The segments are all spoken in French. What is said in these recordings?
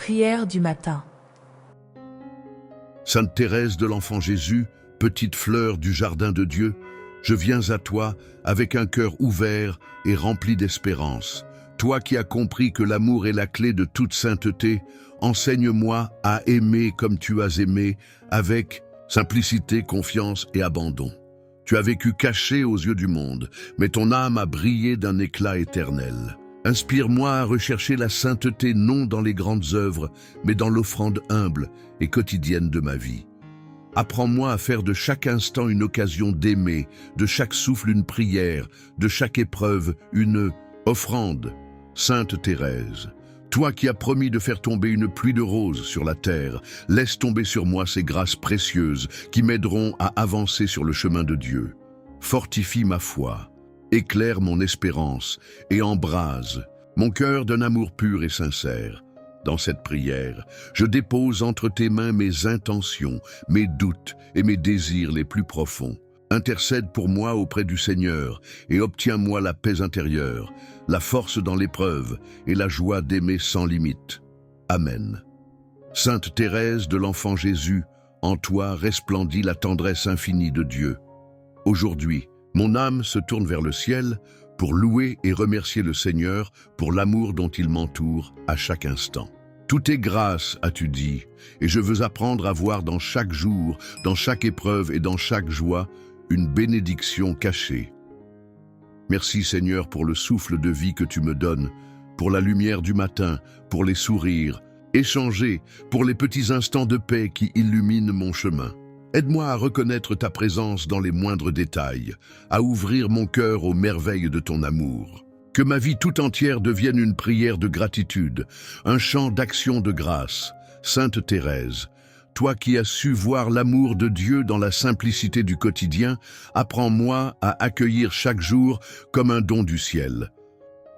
Prière du matin. Sainte Thérèse de l'Enfant Jésus, petite fleur du jardin de Dieu, je viens à toi avec un cœur ouvert et rempli d'espérance. Toi qui as compris que l'amour est la clé de toute sainteté, enseigne-moi à aimer comme tu as aimé, avec simplicité, confiance et abandon. Tu as vécu caché aux yeux du monde, mais ton âme a brillé d'un éclat éternel. Inspire-moi à rechercher la sainteté non dans les grandes œuvres, mais dans l'offrande humble et quotidienne de ma vie. Apprends-moi à faire de chaque instant une occasion d'aimer, de chaque souffle une prière, de chaque épreuve une offrande. Sainte Thérèse, toi qui as promis de faire tomber une pluie de roses sur la terre, laisse tomber sur moi ces grâces précieuses qui m'aideront à avancer sur le chemin de Dieu. Fortifie ma foi, éclaire mon espérance et embrase mon cœur d'un amour pur et sincère. Dans cette prière, je dépose entre tes mains mes intentions, mes doutes et mes désirs les plus profonds. Intercède pour moi auprès du Seigneur et obtiens-moi la paix intérieure, la force dans l'épreuve et la joie d'aimer sans limite. Amen. Sainte Thérèse de l'Enfant Jésus, en toi resplendit la tendresse infinie de Dieu. Aujourd'hui, mon âme se tourne vers le ciel pour louer et remercier le Seigneur pour l'amour dont il m'entoure à chaque instant. Tout est grâce, as-tu dit, et je veux apprendre à voir dans chaque jour, dans chaque épreuve et dans chaque joie, une bénédiction cachée. Merci Seigneur pour le souffle de vie que tu me donnes, pour la lumière du matin, pour les sourires, échangés, pour les petits instants de paix qui illuminent mon chemin. Aide-moi à reconnaître ta présence dans les moindres détails, à ouvrir mon cœur aux merveilles de ton amour. Que ma vie tout entière devienne une prière de gratitude, un chant d'action de grâce. Sainte Thérèse, toi qui as su voir l'amour de Dieu dans la simplicité du quotidien, apprends-moi à accueillir chaque jour comme un don du ciel.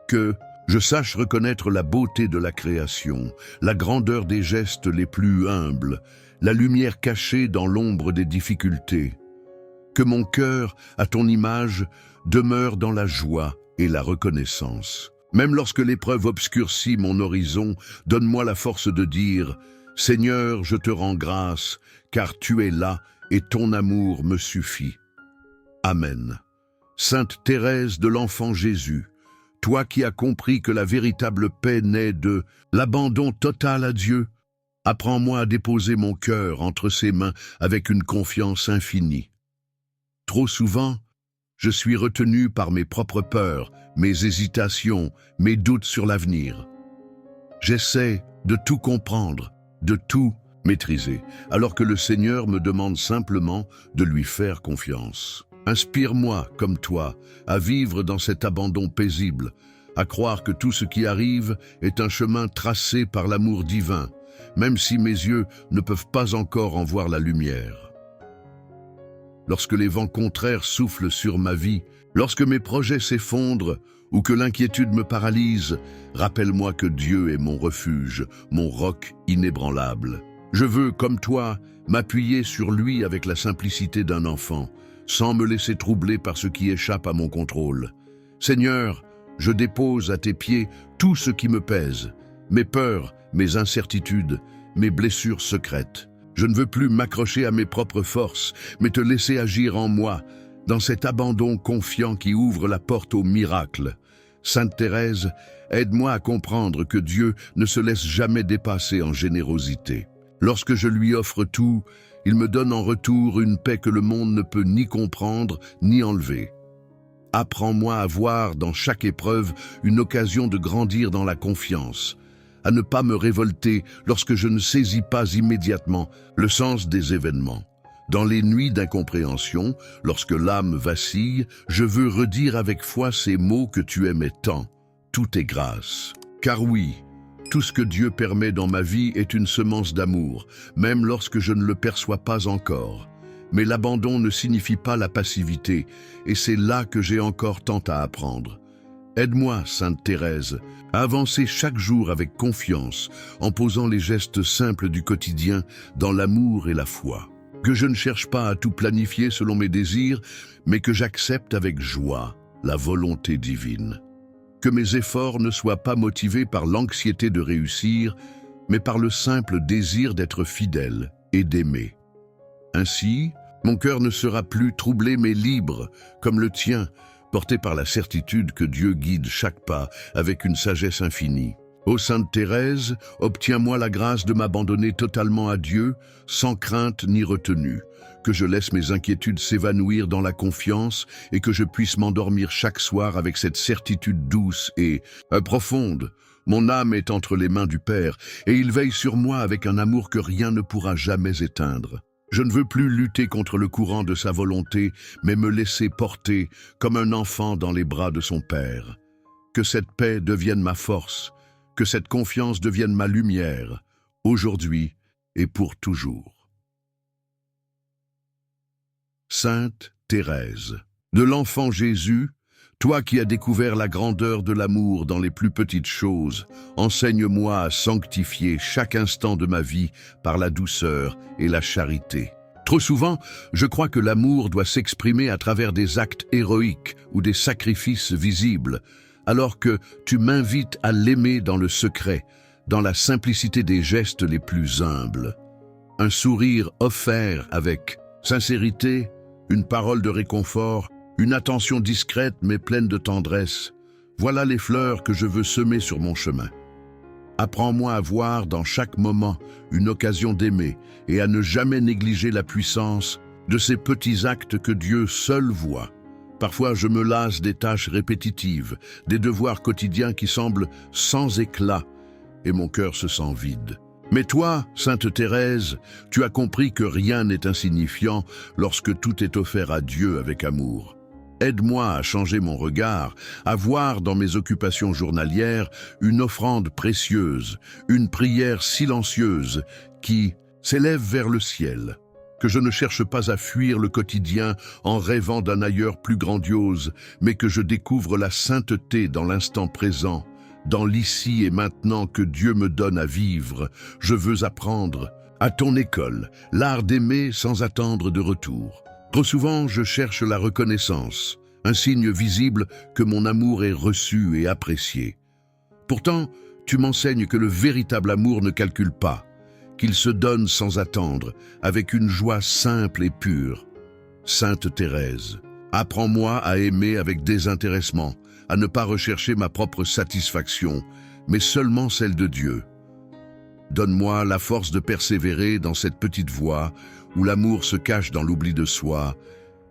Que je sache reconnaître la beauté de la création, la grandeur des gestes les plus humbles, la lumière cachée dans l'ombre des difficultés. Que mon cœur, à ton image, demeure dans la joie et la reconnaissance. Même lorsque l'épreuve obscurcit mon horizon, donne-moi la force de dire « Seigneur, je te rends grâce, car tu es là et ton amour me suffit. » Amen. Sainte Thérèse de l'Enfant Jésus, toi qui as compris que la véritable paix naît de l'abandon total à Dieu, apprends-moi à déposer mon cœur entre ses mains avec une confiance infinie. Trop souvent, je suis retenu par mes propres peurs, mes hésitations, mes doutes sur l'avenir. J'essaie de tout comprendre, de tout maîtriser, alors que le Seigneur me demande simplement de lui faire confiance. Inspire-moi, comme toi, à vivre dans cet abandon paisible, à croire que tout ce qui arrive est un chemin tracé par l'amour divin, même si mes yeux ne peuvent pas encore en voir la lumière. Lorsque les vents contraires soufflent sur ma vie, lorsque mes projets s'effondrent ou que l'inquiétude me paralyse, rappelle-moi que Dieu est mon refuge, mon roc inébranlable. Je veux, comme toi, m'appuyer sur lui avec la simplicité d'un enfant, sans me laisser troubler par ce qui échappe à mon contrôle. Seigneur, je dépose à tes pieds tout ce qui me pèse, mes peurs, mes incertitudes, mes blessures secrètes. Je ne veux plus m'accrocher à mes propres forces, mais te laisser agir en moi, dans cet abandon confiant qui ouvre la porte au miracle. Sainte Thérèse, aide-moi à comprendre que Dieu ne se laisse jamais dépasser en générosité. Lorsque je lui offre tout, il me donne en retour une paix que le monde ne peut ni comprendre ni enlever. Apprends-moi à voir dans chaque épreuve une occasion de grandir dans la confiance, à ne pas me révolter lorsque je ne saisis pas immédiatement le sens des événements. Dans les nuits d'incompréhension, lorsque l'âme vacille, je veux redire avec foi ces mots que tu aimais tant. Tout est grâce. Car oui, tout ce que Dieu permet dans ma vie est une semence d'amour, même lorsque je ne le perçois pas encore. Mais l'abandon ne signifie pas la passivité, et c'est là que j'ai encore tant à apprendre. Aide-moi, Sainte Thérèse, à avancer chaque jour avec confiance, en posant les gestes simples du quotidien dans l'amour et la foi. Que je ne cherche pas à tout planifier selon mes désirs, mais que j'accepte avec joie la volonté divine. Que mes efforts ne soient pas motivés par l'anxiété de réussir, mais par le simple désir d'être fidèle et d'aimer. Ainsi, mon cœur ne sera plus troublé mais libre, comme le tien, porté par la certitude que Dieu guide chaque pas avec une sagesse infinie. Ô Sainte Thérèse, obtiens-moi la grâce de m'abandonner totalement à Dieu, sans crainte ni retenue, que je laisse mes inquiétudes s'évanouir dans la confiance et que je puisse m'endormir chaque soir avec cette certitude douce et profonde. Mon âme est entre les mains du Père et il veille sur moi avec un amour que rien ne pourra jamais éteindre. Je ne veux plus lutter contre le courant de sa volonté, mais me laisser porter comme un enfant dans les bras de son Père. Que cette paix devienne ma force, que cette confiance devienne ma lumière, aujourd'hui et pour toujours. Sainte Thérèse, de l'enfant Jésus, toi qui as découvert la grandeur de l'amour dans les plus petites choses, enseigne-moi à sanctifier chaque instant de ma vie par la douceur et la charité. Trop souvent, je crois que l'amour doit s'exprimer à travers des actes héroïques ou des sacrifices visibles, alors que tu m'invites à l'aimer dans le secret, dans la simplicité des gestes les plus humbles. Un sourire offert avec sincérité, une parole de réconfort, une attention discrète mais pleine de tendresse, voilà les fleurs que je veux semer sur mon chemin. Apprends-moi à voir dans chaque moment une occasion d'aimer et à ne jamais négliger la puissance de ces petits actes que Dieu seul voit. Parfois je me lasse des tâches répétitives, des devoirs quotidiens qui semblent sans éclat et mon cœur se sent vide. Mais toi, Sainte Thérèse, tu as compris que rien n'est insignifiant lorsque tout est offert à Dieu avec amour. Aide-moi à changer mon regard, à voir dans mes occupations journalières une offrande précieuse, une prière silencieuse qui s'élève vers le ciel. Que je ne cherche pas à fuir le quotidien en rêvant d'un ailleurs plus grandiose, mais que je découvre la sainteté dans l'instant présent, dans l'ici et maintenant que Dieu me donne à vivre. Je veux apprendre, à ton école, l'art d'aimer sans attendre de retour. Trop souvent, je cherche la reconnaissance, un signe visible que mon amour est reçu et apprécié. Pourtant, tu m'enseignes que le véritable amour ne calcule pas, qu'il se donne sans attendre, avec une joie simple et pure. Sainte Thérèse, apprends-moi à aimer avec désintéressement, à ne pas rechercher ma propre satisfaction, mais seulement celle de Dieu. Donne-moi la force de persévérer dans cette petite voie où l'amour se cache dans l'oubli de soi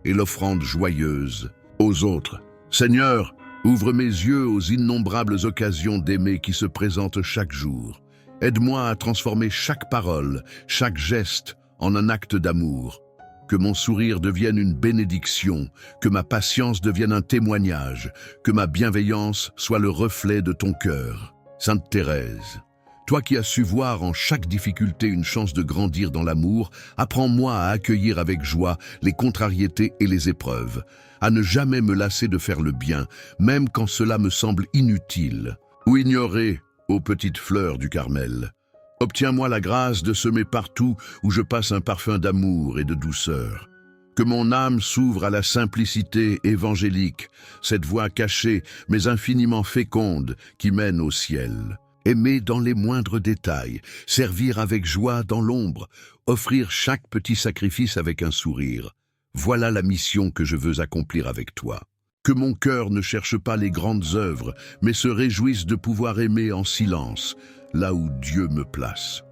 et l'offrande joyeuse aux autres. Seigneur, ouvre mes yeux aux innombrables occasions d'aimer qui se présentent chaque jour. Aide-moi à transformer chaque parole, chaque geste en un acte d'amour. Que mon sourire devienne une bénédiction, que ma patience devienne un témoignage, que ma bienveillance soit le reflet de ton cœur. Sainte Thérèse, toi qui as su voir en chaque difficulté une chance de grandir dans l'amour, apprends-moi à accueillir avec joie les contrariétés et les épreuves, à ne jamais me lasser de faire le bien, même quand cela me semble inutile ou ignoré, ô petites fleurs du Carmel. Obtiens-moi la grâce de semer partout où je passe un parfum d'amour et de douceur. Que mon âme s'ouvre à la simplicité évangélique, cette voie cachée mais infiniment féconde qui mène au ciel. Aimer dans les moindres détails, servir avec joie dans l'ombre, offrir chaque petit sacrifice avec un sourire. Voilà la mission que je veux accomplir avec toi. Que mon cœur ne cherche pas les grandes œuvres, mais se réjouisse de pouvoir aimer en silence, là où Dieu me place.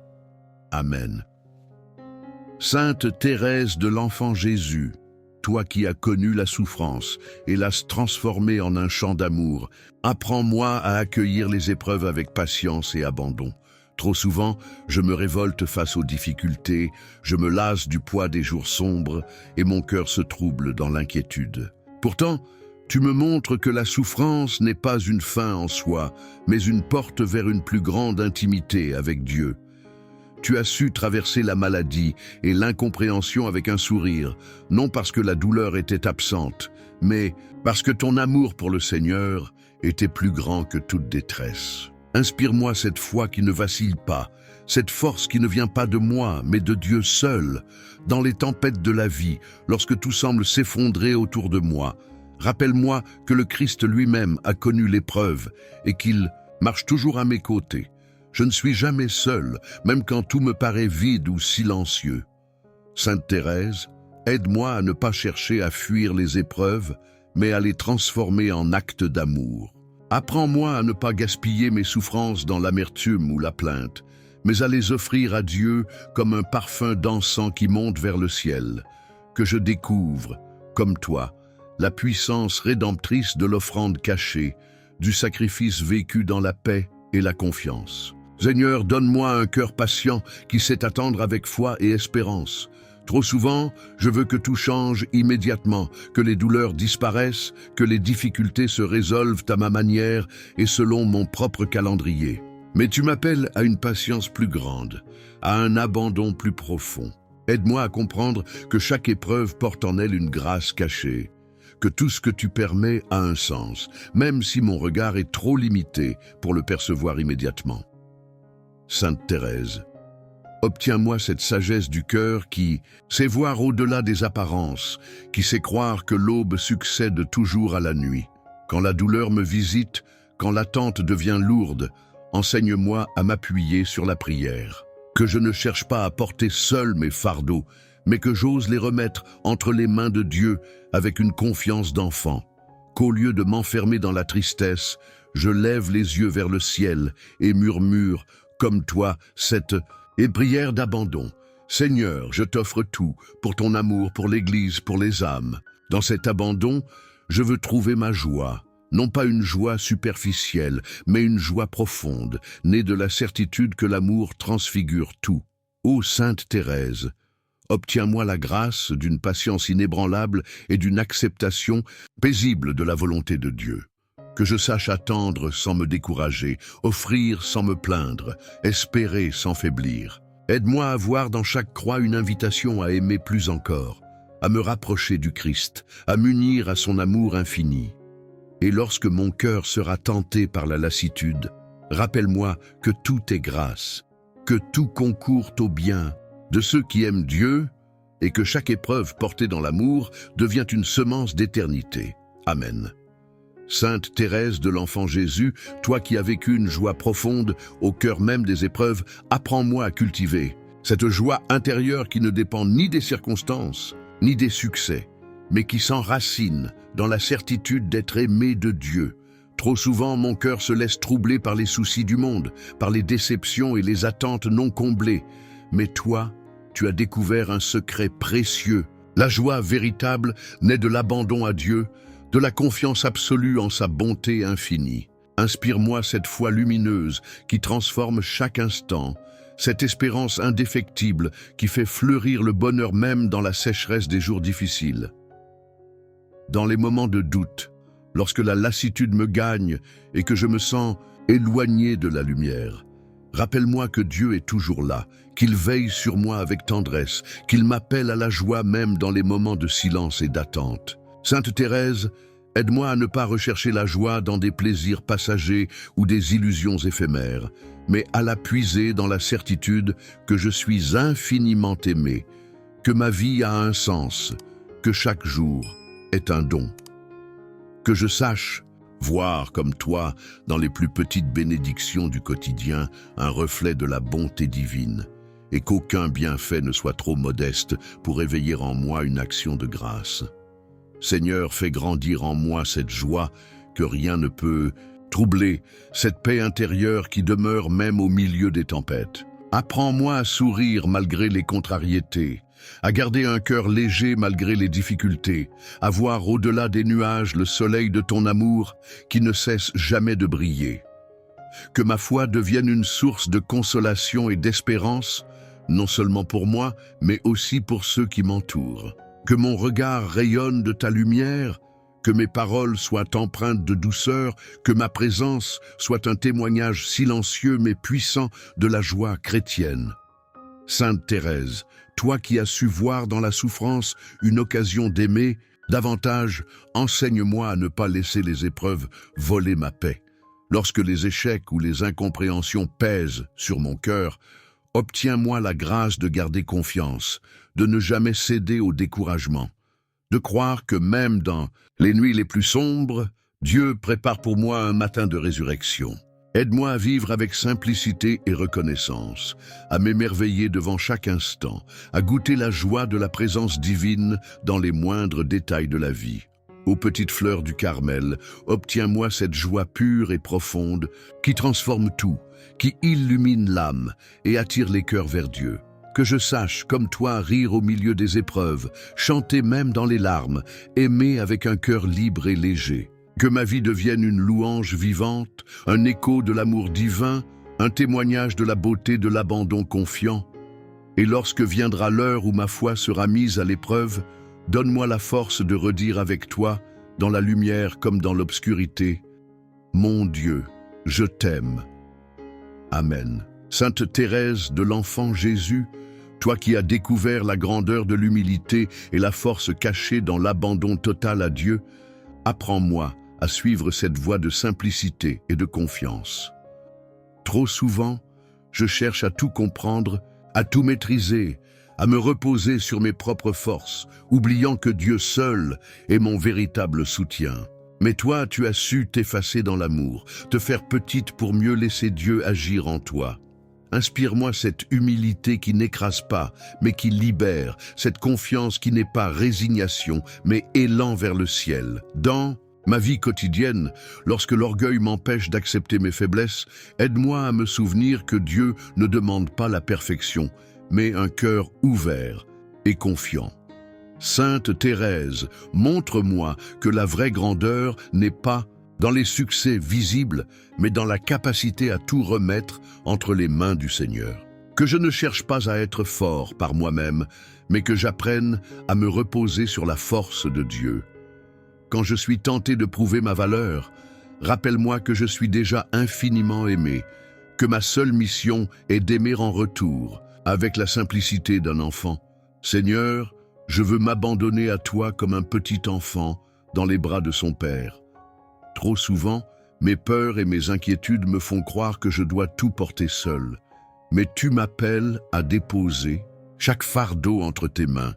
Amen. Sainte Thérèse de l'Enfant Jésus, toi qui as connu la souffrance et l'as transformée en un chant d'amour, apprends-moi à accueillir les épreuves avec patience et abandon. Trop souvent, je me révolte face aux difficultés, je me lasse du poids des jours sombres et mon cœur se trouble dans l'inquiétude. Pourtant, tu me montres que la souffrance n'est pas une fin en soi, mais une porte vers une plus grande intimité avec Dieu. Tu as su traverser la maladie et l'incompréhension avec un sourire, non parce que la douleur était absente, mais parce que ton amour pour le Seigneur était plus grand que toute détresse. Inspire-moi cette foi qui ne vacille pas, cette force qui ne vient pas de moi, mais de Dieu seul. Dans les tempêtes de la vie, lorsque tout semble s'effondrer autour de moi, rappelle-moi que le Christ lui-même a connu l'épreuve et qu'il marche toujours à mes côtés. Je ne suis jamais seul, même quand tout me paraît vide ou silencieux. Sainte Thérèse, aide-moi à ne pas chercher à fuir les épreuves, mais à les transformer en actes d'amour. Apprends-moi à ne pas gaspiller mes souffrances dans l'amertume ou la plainte, mais à les offrir à Dieu comme un parfum d'encens qui monte vers le ciel. Que je découvre, comme toi, la puissance rédemptrice de l'offrande cachée, du sacrifice vécu dans la paix et la confiance. Seigneur, donne-moi un cœur patient qui sait attendre avec foi et espérance. Trop souvent, je veux que tout change immédiatement, que les douleurs disparaissent, que les difficultés se résolvent à ma manière et selon mon propre calendrier. Mais tu m'appelles à une patience plus grande, à un abandon plus profond. Aide-moi à comprendre que chaque épreuve porte en elle une grâce cachée, que tout ce que tu permets a un sens, même si mon regard est trop limité pour le percevoir immédiatement. Sainte Thérèse, obtiens-moi cette sagesse du cœur qui sait voir au-delà des apparences, qui sait croire que l'aube succède toujours à la nuit. Quand la douleur me visite, quand l'attente devient lourde, enseigne-moi à m'appuyer sur la prière. Que je ne cherche pas à porter seul mes fardeaux, mais que j'ose les remettre entre les mains de Dieu avec une confiance d'enfant. Qu'au lieu de m'enfermer dans la tristesse, je lève les yeux vers le ciel et murmure, comme toi, cette prière d'abandon. Seigneur, je t'offre tout, pour ton amour, pour l'Église, pour les âmes. Dans cet abandon, je veux trouver ma joie. Non pas une joie superficielle, mais une joie profonde, née de la certitude que l'amour transfigure tout. Ô Sainte Thérèse, obtiens-moi la grâce d'une patience inébranlable et d'une acceptation paisible de la volonté de Dieu. Que je sache attendre sans me décourager, offrir sans me plaindre, espérer sans faiblir. Aide-moi à voir dans chaque croix une invitation à aimer plus encore, à me rapprocher du Christ, à m'unir à son amour infini. Et lorsque mon cœur sera tenté par la lassitude, rappelle-moi que tout est grâce, que tout concourt au bien de ceux qui aiment Dieu et que chaque épreuve portée dans l'amour devient une semence d'éternité. Amen. Sainte Thérèse de l'Enfant Jésus, toi qui as vécu une joie profonde au cœur même des épreuves, apprends-moi à cultiver cette joie intérieure qui ne dépend ni des circonstances, ni des succès, mais qui s'enracine dans la certitude d'être aimé de Dieu. Trop souvent, mon cœur se laisse troubler par les soucis du monde, par les déceptions et les attentes non comblées. Mais toi, tu as découvert un secret précieux. La joie véritable naît de l'abandon à Dieu, de la confiance absolue en sa bonté infinie. Inspire-moi cette foi lumineuse qui transforme chaque instant, cette espérance indéfectible qui fait fleurir le bonheur même dans la sécheresse des jours difficiles. Dans les moments de doute, lorsque la lassitude me gagne et que je me sens éloigné de la lumière, rappelle-moi que Dieu est toujours là, qu'il veille sur moi avec tendresse, qu'il m'appelle à la joie même dans les moments de silence et d'attente. Sainte Thérèse, aide-moi à ne pas rechercher la joie dans des plaisirs passagers ou des illusions éphémères, mais à la puiser dans la certitude que je suis infiniment aimé, que ma vie a un sens, que chaque jour est un don. Que je sache voir comme toi, dans les plus petites bénédictions du quotidien, un reflet de la bonté divine, et qu'aucun bienfait ne soit trop modeste pour éveiller en moi une action de grâce. Seigneur, fais grandir en moi cette joie que rien ne peut troubler, cette paix intérieure qui demeure même au milieu des tempêtes. Apprends-moi à sourire malgré les contrariétés, à garder un cœur léger malgré les difficultés, à voir au-delà des nuages le soleil de ton amour qui ne cesse jamais de briller. Que ma foi devienne une source de consolation et d'espérance, non seulement pour moi, mais aussi pour ceux qui m'entourent. Que mon regard rayonne de ta lumière, que mes paroles soient empreintes de douceur, que ma présence soit un témoignage silencieux mais puissant de la joie chrétienne. Sainte Thérèse, toi qui as su voir dans la souffrance une occasion d'aimer, davantage, enseigne-moi à ne pas laisser les épreuves voler ma paix. Lorsque les échecs ou les incompréhensions pèsent sur mon cœur, obtiens-moi la grâce de garder confiance, de ne jamais céder au découragement, de croire que même dans les nuits les plus sombres, Dieu prépare pour moi un matin de résurrection. Aide-moi à vivre avec simplicité et reconnaissance, à m'émerveiller devant chaque instant, à goûter la joie de la présence divine dans les moindres détails de la vie. Ô petite fleur du Carmel, obtiens-moi cette joie pure et profonde qui transforme tout, qui illumine l'âme et attire les cœurs vers Dieu. Que je sache, comme toi, rire au milieu des épreuves, chanter même dans les larmes, aimer avec un cœur libre et léger. Que ma vie devienne une louange vivante, un écho de l'amour divin, un témoignage de la beauté de l'abandon confiant. Et lorsque viendra l'heure où ma foi sera mise à l'épreuve, donne-moi la force de redire avec toi, dans la lumière comme dans l'obscurité, « Mon Dieu, je t'aime. » Amen. Sainte Thérèse de l'Enfant Jésus, toi qui as découvert la grandeur de l'humilité et la force cachée dans l'abandon total à Dieu, apprends-moi à suivre cette voie de simplicité et de confiance. Trop souvent, je cherche à tout comprendre, à tout maîtriser, à me reposer sur mes propres forces, oubliant que Dieu seul est mon véritable soutien. Mais toi, tu as su t'effacer dans l'amour, te faire petite pour mieux laisser Dieu agir en toi. Inspire-moi cette humilité qui n'écrase pas, mais qui libère, cette confiance qui n'est pas résignation, mais élan vers le ciel. Dans ma vie quotidienne, lorsque l'orgueil m'empêche d'accepter mes faiblesses, aide-moi à me souvenir que Dieu ne demande pas la perfection, mais un cœur ouvert et confiant. Sainte Thérèse, montre-moi que la vraie grandeur n'est pas dans les succès visibles, mais dans la capacité à tout remettre entre les mains du Seigneur. Que je ne cherche pas à être fort par moi-même, mais que j'apprenne à me reposer sur la force de Dieu. Quand je suis tenté de prouver ma valeur, rappelle-moi que je suis déjà infiniment aimé, que ma seule mission est d'aimer en retour, avec la simplicité d'un enfant. Seigneur, je veux m'abandonner à toi comme un petit enfant dans les bras de son Père. Trop souvent, mes peurs et mes inquiétudes me font croire que je dois tout porter seul. Mais tu m'appelles à déposer chaque fardeau entre tes mains.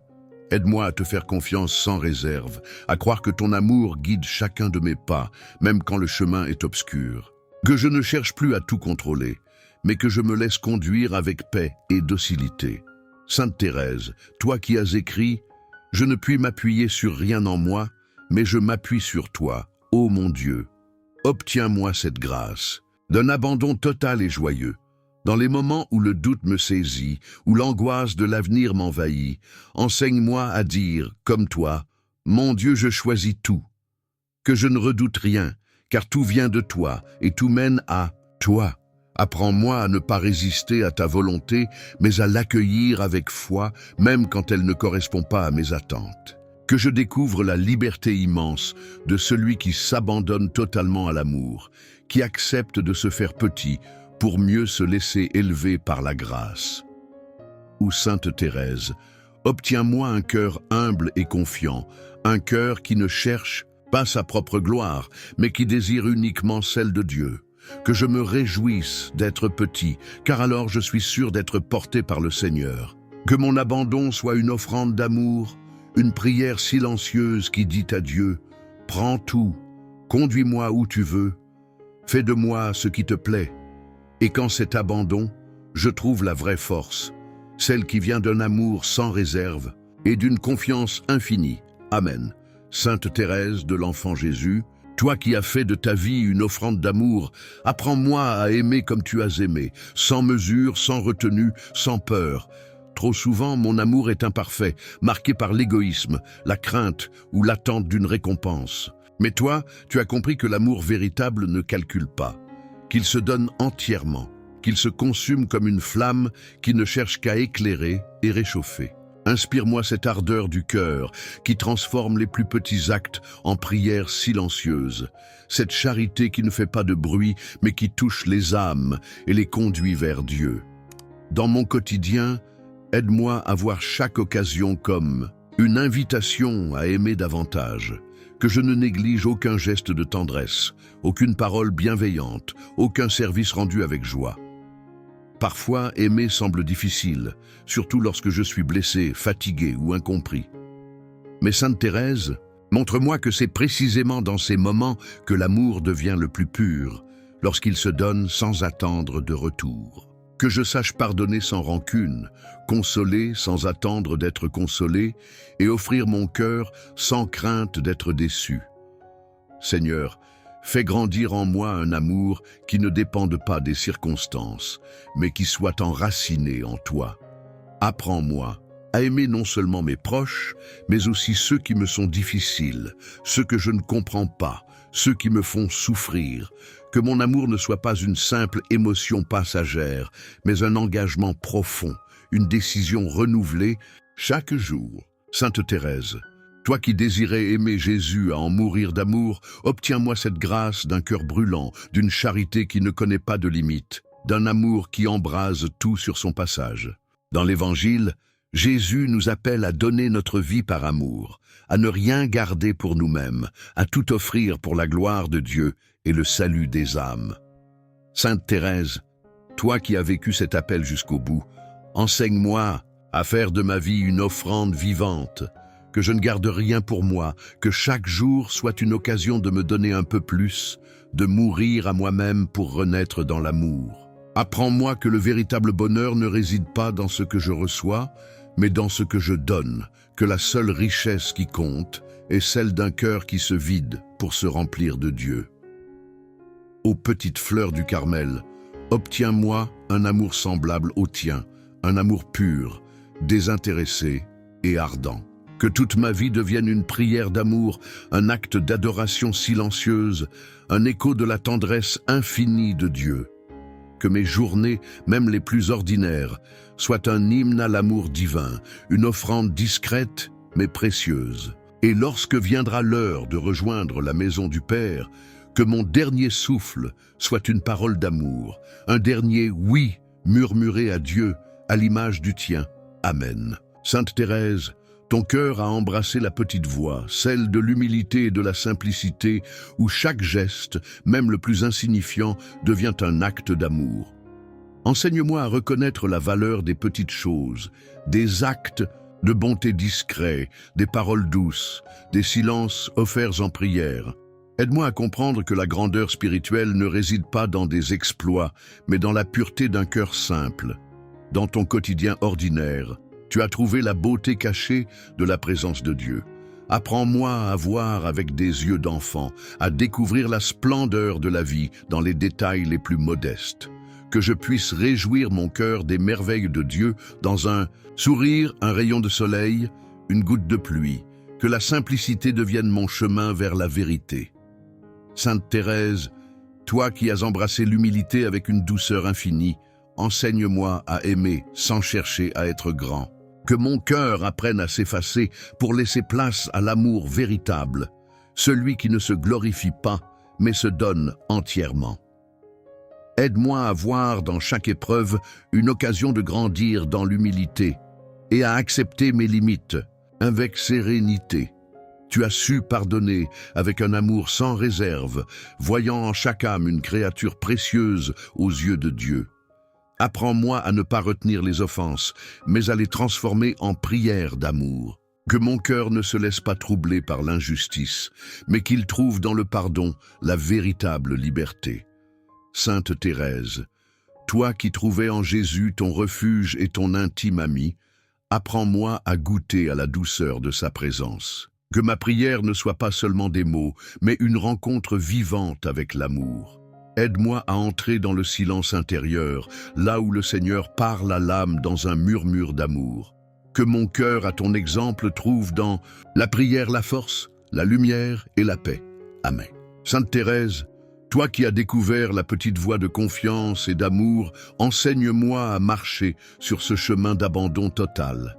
Aide-moi à te faire confiance sans réserve, à croire que ton amour guide chacun de mes pas, même quand le chemin est obscur. Que je ne cherche plus à tout contrôler, mais que je me laisse conduire avec paix et docilité. Sainte Thérèse, toi qui as écrit « Je ne puis m'appuyer sur rien en moi, mais je m'appuie sur toi, ô mon Dieu. » Obtiens-moi cette grâce, d'un abandon total et joyeux. Dans les moments où le doute me saisit, où l'angoisse de l'avenir m'envahit, enseigne-moi à dire, comme toi, « Mon Dieu, je choisis tout. » Que je ne redoute rien, car tout vient de toi et tout mène à toi. Apprends-moi à ne pas résister à ta volonté, mais à l'accueillir avec foi, même quand elle ne correspond pas à mes attentes. Que je découvre la liberté immense de celui qui s'abandonne totalement à l'amour, qui accepte de se faire petit pour mieux se laisser élever par la grâce. Ou Sainte Thérèse, obtiens-moi un cœur humble et confiant, un cœur qui ne cherche pas sa propre gloire, mais qui désire uniquement celle de Dieu. Que je me réjouisse d'être petit, car alors je suis sûr d'être porté par le Seigneur. Que mon abandon soit une offrande d'amour, une prière silencieuse qui dit à Dieu, « Prends tout, conduis-moi où tu veux, fais de moi ce qui te plaît. » Et qu'en cet abandon, je trouve la vraie force, celle qui vient d'un amour sans réserve et d'une confiance infinie. Amen. Sainte Thérèse de l'Enfant Jésus, toi qui as fait de ta vie une offrande d'amour, apprends-moi à aimer comme tu as aimé, sans mesure, sans retenue, sans peur. Trop souvent, mon amour est imparfait, marqué par l'égoïsme, la crainte ou l'attente d'une récompense. Mais toi, tu as compris que l'amour véritable ne calcule pas, qu'il se donne entièrement, qu'il se consume comme une flamme qui ne cherche qu'à éclairer et réchauffer. Inspire-moi cette ardeur du cœur qui transforme les plus petits actes en prières silencieuses, cette charité qui ne fait pas de bruit mais qui touche les âmes et les conduit vers Dieu. Dans mon quotidien, aide-moi à voir chaque occasion comme une invitation à aimer davantage, que je ne néglige aucun geste de tendresse, aucune parole bienveillante, aucun service rendu avec joie. Parfois, aimer semble difficile, surtout lorsque je suis blessé, fatigué ou incompris. Mais Sainte Thérèse, montre-moi que c'est précisément dans ces moments que l'amour devient le plus pur, lorsqu'il se donne sans attendre de retour. Que je sache pardonner sans rancune, consoler sans attendre d'être consolé et offrir mon cœur sans crainte d'être déçu. Seigneur, fais grandir en moi un amour qui ne dépende pas des circonstances, mais qui soit enraciné en toi. Apprends-moi à aimer non seulement mes proches, mais aussi ceux qui me sont difficiles, ceux que je ne comprends pas, ceux qui me font souffrir. Que mon amour ne soit pas une simple émotion passagère, mais un engagement profond, une décision renouvelée chaque jour. Sainte Thérèse, toi qui désirais aimer Jésus à en mourir d'amour, obtiens-moi cette grâce d'un cœur brûlant, d'une charité qui ne connaît pas de limite, d'un amour qui embrase tout sur son passage. Dans l'Évangile, Jésus nous appelle à donner notre vie par amour, à ne rien garder pour nous-mêmes, à tout offrir pour la gloire de Dieu et le salut des âmes. Sainte Thérèse, toi qui as vécu cet appel jusqu'au bout, enseigne-moi à faire de ma vie une offrande vivante, que je ne garde rien pour moi, que chaque jour soit une occasion de me donner un peu plus, de mourir à moi-même pour renaître dans l'amour. Apprends-moi que le véritable bonheur ne réside pas dans ce que je reçois, mais dans ce que je donne, que la seule richesse qui compte est celle d'un cœur qui se vide pour se remplir de Dieu. Ô petite fleur du Carmel, obtiens-moi un amour semblable au tien, un amour pur, désintéressé et ardent. Que toute ma vie devienne une prière d'amour, un acte d'adoration silencieuse, un écho de la tendresse infinie de Dieu. Que mes journées, même les plus ordinaires, soient un hymne à l'amour divin, une offrande discrète mais précieuse. Et lorsque viendra l'heure de rejoindre la maison du Père, que mon dernier souffle soit une parole d'amour, un dernier oui murmuré à Dieu, à l'image du tien. Amen. Sainte Thérèse, ton cœur a embrassé la petite voie, celle de l'humilité et de la simplicité, où chaque geste, même le plus insignifiant, devient un acte d'amour. Enseigne-moi à reconnaître la valeur des petites choses, des actes de bonté discrets, des paroles douces, des silences offerts en prière. Aide-moi à comprendre que la grandeur spirituelle ne réside pas dans des exploits, mais dans la pureté d'un cœur simple. Dans ton quotidien ordinaire, tu as trouvé la beauté cachée de la présence de Dieu. Apprends-moi à voir avec des yeux d'enfant, à découvrir la splendeur de la vie dans les détails les plus modestes. Que je puisse réjouir mon cœur des merveilles de Dieu dans un sourire, un rayon de soleil, une goutte de pluie. Que la simplicité devienne mon chemin vers la vérité. Sainte Thérèse, toi qui as embrassé l'humilité avec une douceur infinie, enseigne-moi à aimer sans chercher à être grand. Que mon cœur apprenne à s'effacer pour laisser place à l'amour véritable, celui qui ne se glorifie pas, mais se donne entièrement. Aide-moi à voir dans chaque épreuve une occasion de grandir dans l'humilité et à accepter mes limites avec sérénité. Tu as su pardonner avec un amour sans réserve, voyant en chaque âme une créature précieuse aux yeux de Dieu. Apprends-moi à ne pas retenir les offenses, mais à les transformer en prières d'amour. Que mon cœur ne se laisse pas troubler par l'injustice, mais qu'il trouve dans le pardon la véritable liberté. Sainte Thérèse, toi qui trouvais en Jésus ton refuge et ton intime ami, apprends-moi à goûter à la douceur de sa présence. Que ma prière ne soit pas seulement des mots, mais une rencontre vivante avec l'amour. Aide-moi à entrer dans le silence intérieur, là où le Seigneur parle à l'âme dans un murmure d'amour. Que mon cœur, à ton exemple, trouve dans la prière la force, la lumière et la paix. Amen. Sainte Thérèse, toi qui as découvert la petite voie de confiance et d'amour, enseigne-moi à marcher sur ce chemin d'abandon total.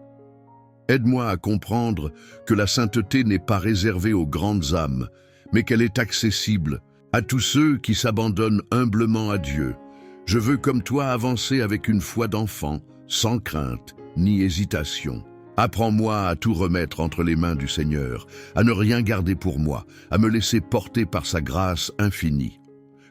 Aide-moi à comprendre que la sainteté n'est pas réservée aux grandes âmes, mais qu'elle est accessible à tous ceux qui s'abandonnent humblement à Dieu. Je veux comme toi avancer avec une foi d'enfant, sans crainte ni hésitation. Apprends-moi à tout remettre entre les mains du Seigneur, à ne rien garder pour moi, à me laisser porter par sa grâce infinie.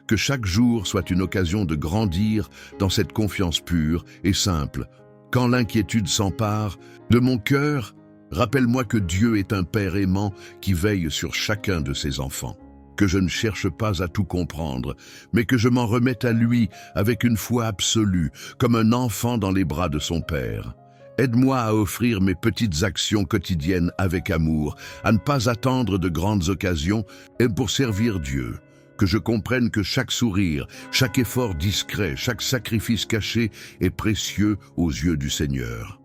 Que chaque jour soit une occasion de grandir dans cette confiance pure et simple. Quand l'inquiétude s'empare de mon cœur, rappelle-moi que Dieu est un Père aimant qui veille sur chacun de ses enfants. que je ne cherche pas à tout comprendre, mais que je m'en remette à lui avec une foi absolue, comme un enfant dans les bras de son Père. Aide-moi à offrir mes petites actions quotidiennes avec amour, à ne pas attendre de grandes occasions, et pour servir Dieu. Que je comprenne que chaque sourire, chaque effort discret, chaque sacrifice caché est précieux aux yeux du Seigneur.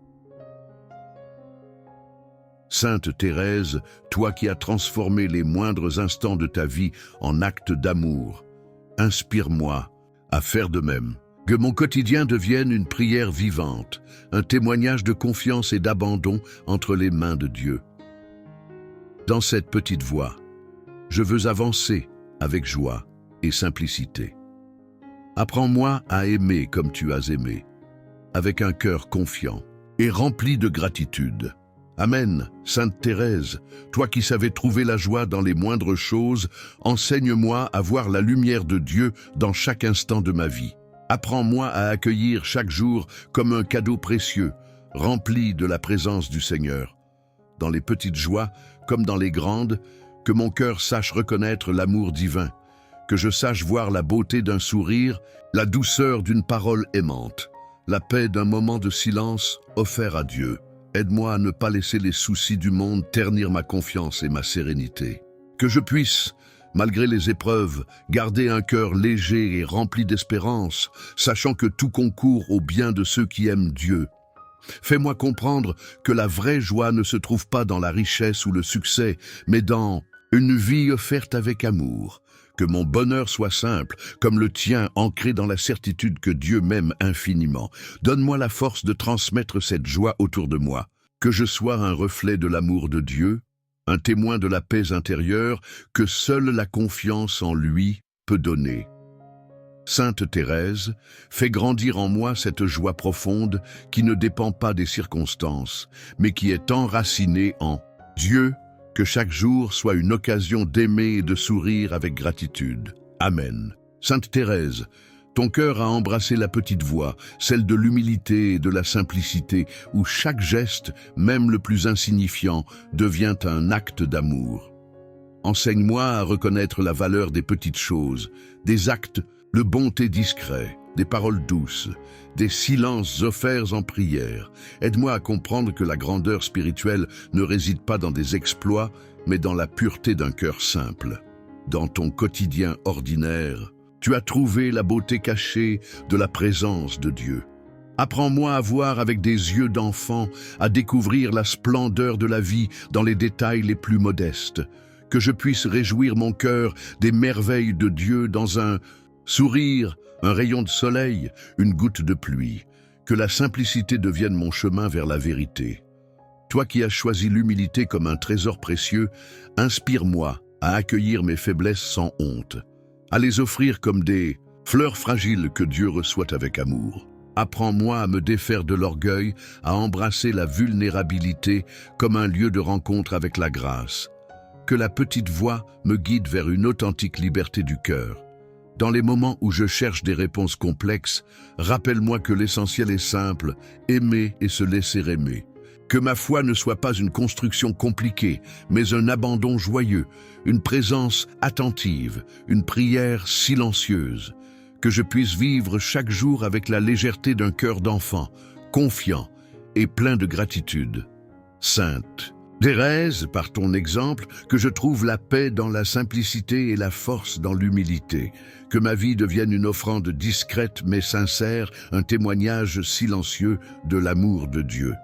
Sainte Thérèse, toi qui as transformé les moindres instants de ta vie en actes d'amour, inspire-moi à faire de même. Que mon quotidien devienne une prière vivante, un témoignage de confiance et d'abandon entre les mains de Dieu. Dans cette petite voie, je veux avancer avec joie et simplicité. Apprends-moi à aimer comme tu as aimé, avec un cœur confiant et rempli de gratitude. Amen, Sainte Thérèse, toi qui savais trouver la joie dans les moindres choses, enseigne-moi à voir la lumière de Dieu dans chaque instant de ma vie. Apprends-moi à accueillir chaque jour comme un cadeau précieux, rempli de la présence du Seigneur. Dans les petites joies, comme dans les grandes, que mon cœur sache reconnaître l'amour divin, que je sache voir la beauté d'un sourire, la douceur d'une parole aimante, la paix d'un moment de silence offert à Dieu. Aide-moi à ne pas laisser les soucis du monde ternir ma confiance et ma sérénité. Que je puisse, malgré les épreuves, garder un cœur léger et rempli d'espérance, sachant que tout concourt au bien de ceux qui aiment Dieu. Fais-moi comprendre que la vraie joie ne se trouve pas dans la richesse ou le succès, mais dans une vie offerte avec amour. Que mon bonheur soit simple, comme le tien, ancré dans la certitude que Dieu m'aime infiniment. Donne-moi la force de transmettre cette joie autour de moi. Que je sois un reflet de l'amour de Dieu, un témoin de la paix intérieure que seule la confiance en lui peut donner. Sainte Thérèse, fais grandir en moi cette joie profonde qui ne dépend pas des circonstances, mais qui est enracinée en Dieu. Que chaque jour soit une occasion d'aimer et de sourire avec gratitude. Amen. Sainte Thérèse, ton cœur a embrassé la petite voie, celle de l'humilité et de la simplicité, où chaque geste, même le plus insignifiant, devient un acte d'amour. Enseigne-moi à reconnaître la valeur des petites choses, des actes de bonté discrets, des paroles douces, des silences offerts en prière. Aide-moi à comprendre que la grandeur spirituelle ne réside pas dans des exploits, mais dans la pureté d'un cœur simple. Dans ton quotidien ordinaire, tu as trouvé la beauté cachée de la présence de Dieu. Apprends-moi à voir avec des yeux d'enfant, à découvrir la splendeur de la vie dans les détails les plus modestes. Que je puisse réjouir mon cœur des merveilles de Dieu dans un sourire, un rayon de soleil, une goutte de pluie. Que la simplicité devienne mon chemin vers la vérité. Toi qui as choisi l'humilité comme un trésor précieux, inspire-moi à accueillir mes faiblesses sans honte, à les offrir comme des fleurs fragiles que Dieu reçoit avec amour. Apprends-moi à me défaire de l'orgueil, à embrasser la vulnérabilité comme un lieu de rencontre avec la grâce. Que la petite voix me guide vers une authentique liberté du cœur. Dans les moments où je cherche des réponses complexes, rappelle-moi que l'essentiel est simple, aimer et se laisser aimer. Que ma foi ne soit pas une construction compliquée, mais un abandon joyeux, une présence attentive, une prière silencieuse. Que je puisse vivre chaque jour avec la légèreté d'un cœur d'enfant, confiant et plein de gratitude. Sainte Thérèse, par ton exemple, que je trouve la paix dans la simplicité et la force dans l'humilité. Que ma vie devienne une offrande discrète mais sincère, un témoignage silencieux de l'amour de Dieu.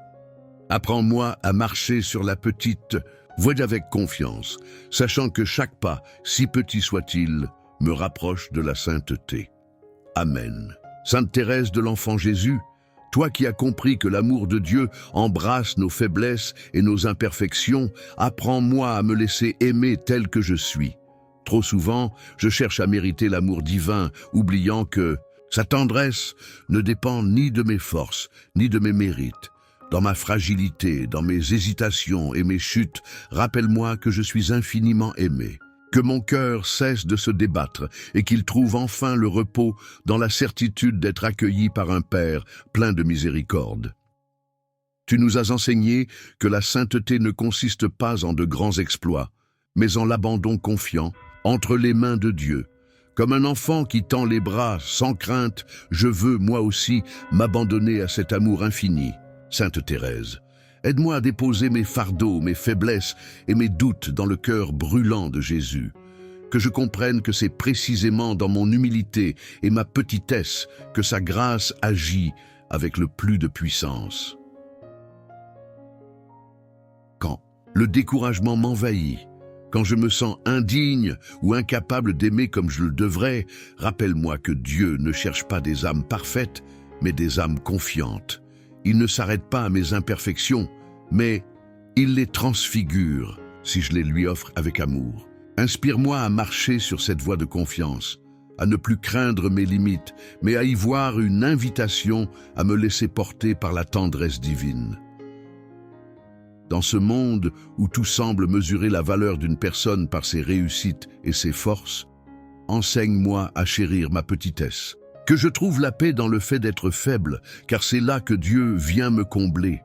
Apprends-moi à marcher sur la petite voie avec confiance, sachant que chaque pas, si petit soit-il, me rapproche de la sainteté. Amen. Sainte Thérèse de l'Enfant Jésus, toi qui as compris que l'amour de Dieu embrasse nos faiblesses et nos imperfections, apprends-moi à me laisser aimer tel que je suis. Trop souvent, je cherche à mériter l'amour divin, oubliant que sa tendresse ne dépend ni de mes forces, ni de mes mérites. Dans ma fragilité, dans mes hésitations et mes chutes, rappelle-moi que je suis infiniment aimé. Que mon cœur cesse de se débattre et qu'il trouve enfin le repos dans la certitude d'être accueilli par un Père plein de miséricorde. Tu nous as enseigné que la sainteté ne consiste pas en de grands exploits, mais en l'abandon confiant, entre les mains de Dieu. Comme un enfant qui tend les bras sans crainte, je veux, moi aussi, m'abandonner à cet amour infini. Sainte Thérèse, aide-moi à déposer mes fardeaux, mes faiblesses et mes doutes dans le cœur brûlant de Jésus. Que je comprenne que c'est précisément dans mon humilité et ma petitesse que sa grâce agit avec le plus de puissance. Quand le découragement m'envahit, quand je me sens indigne ou incapable d'aimer comme je le devrais, rappelle-moi que Dieu ne cherche pas des âmes parfaites, mais des âmes confiantes. Il ne s'arrête pas à mes imperfections, mais il les transfigure si je les lui offre avec amour. Inspire-moi à marcher sur cette voie de confiance, à ne plus craindre mes limites, mais à y voir une invitation à me laisser porter par la tendresse divine. Dans ce monde où tout semble mesurer la valeur d'une personne par ses réussites et ses forces, enseigne-moi à chérir ma petitesse. Que je trouve la paix dans le fait d'être faible, car c'est là que Dieu vient me combler.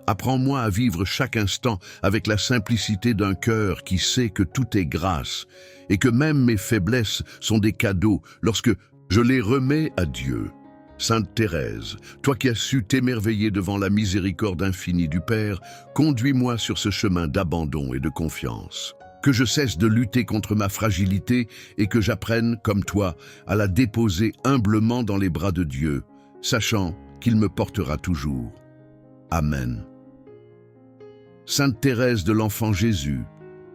Apprends-moi à vivre chaque instant avec la simplicité d'un cœur qui sait que tout est grâce et que même mes faiblesses sont des cadeaux lorsque je les remets à Dieu. Sainte Thérèse, toi qui as su t'émerveiller devant la miséricorde infinie du Père, conduis-moi sur ce chemin d'abandon et de confiance. Que je cesse de lutter contre ma fragilité et que j'apprenne, comme toi, à la déposer humblement dans les bras de Dieu, sachant qu'il me portera toujours. Amen. Sainte Thérèse de l'Enfant Jésus,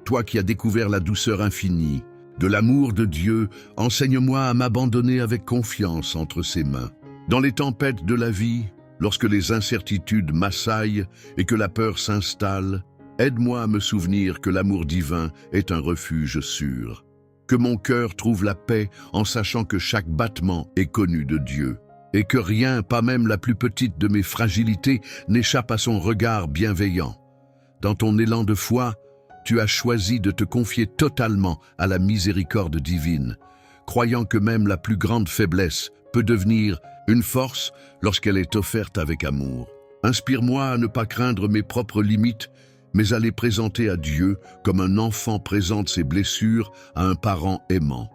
toi qui as découvert la douceur infinie de l'amour de Dieu, enseigne-moi à m'abandonner avec confiance entre ses mains. Dans les tempêtes de la vie, lorsque les incertitudes m'assaillent et que la peur s'installe, aide-moi à me souvenir que l'amour divin est un refuge sûr. Que mon cœur trouve la paix en sachant que chaque battement est connu de Dieu et que rien, pas même la plus petite de mes fragilités, n'échappe à son regard bienveillant. Dans ton élan de foi, tu as choisi de te confier totalement à la miséricorde divine, croyant que même la plus grande faiblesse peut devenir une force lorsqu'elle est offerte avec amour. Inspire-moi à ne pas craindre mes propres limites, mais à les présenter à Dieu comme un enfant présente ses blessures à un parent aimant.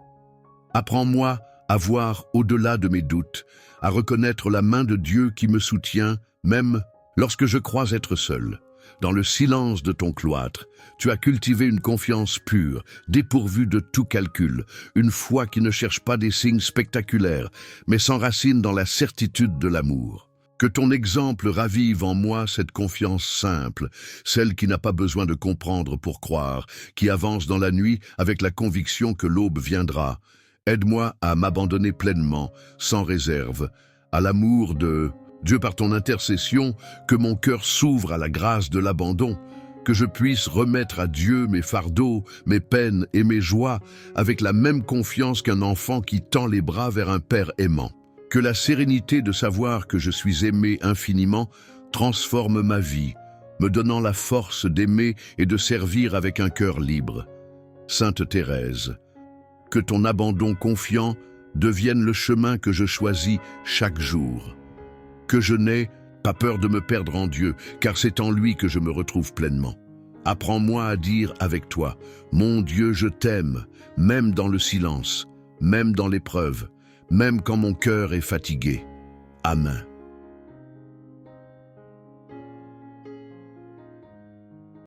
Apprends-moi à voir au-delà de mes doutes, à reconnaître la main de Dieu qui me soutient, même lorsque je crois être seul. Dans le silence de ton cloître, tu as cultivé une confiance pure, dépourvue de tout calcul, une foi qui ne cherche pas des signes spectaculaires, mais s'enracine dans la certitude de l'amour. Que ton exemple ravive en moi cette confiance simple, celle qui n'a pas besoin de comprendre pour croire, qui avance dans la nuit avec la conviction que l'aube viendra. Aide-moi à m'abandonner pleinement, sans réserve, à l'amour de Dieu par ton intercession, que mon cœur s'ouvre à la grâce de l'abandon, que je puisse remettre à Dieu mes fardeaux, mes peines et mes joies avec la même confiance qu'un enfant qui tend les bras vers un père aimant. Que la sérénité de savoir que je suis aimé infiniment transforme ma vie, me donnant la force d'aimer et de servir avec un cœur libre. Sainte Thérèse, que ton abandon confiant devienne le chemin que je choisis chaque jour. Que je n'ai pas peur de me perdre en Dieu, car c'est en lui que je me retrouve pleinement. Apprends-moi à dire avec toi, mon Dieu, je t'aime, même dans le silence, même dans l'épreuve, même quand mon cœur est fatigué. Amen.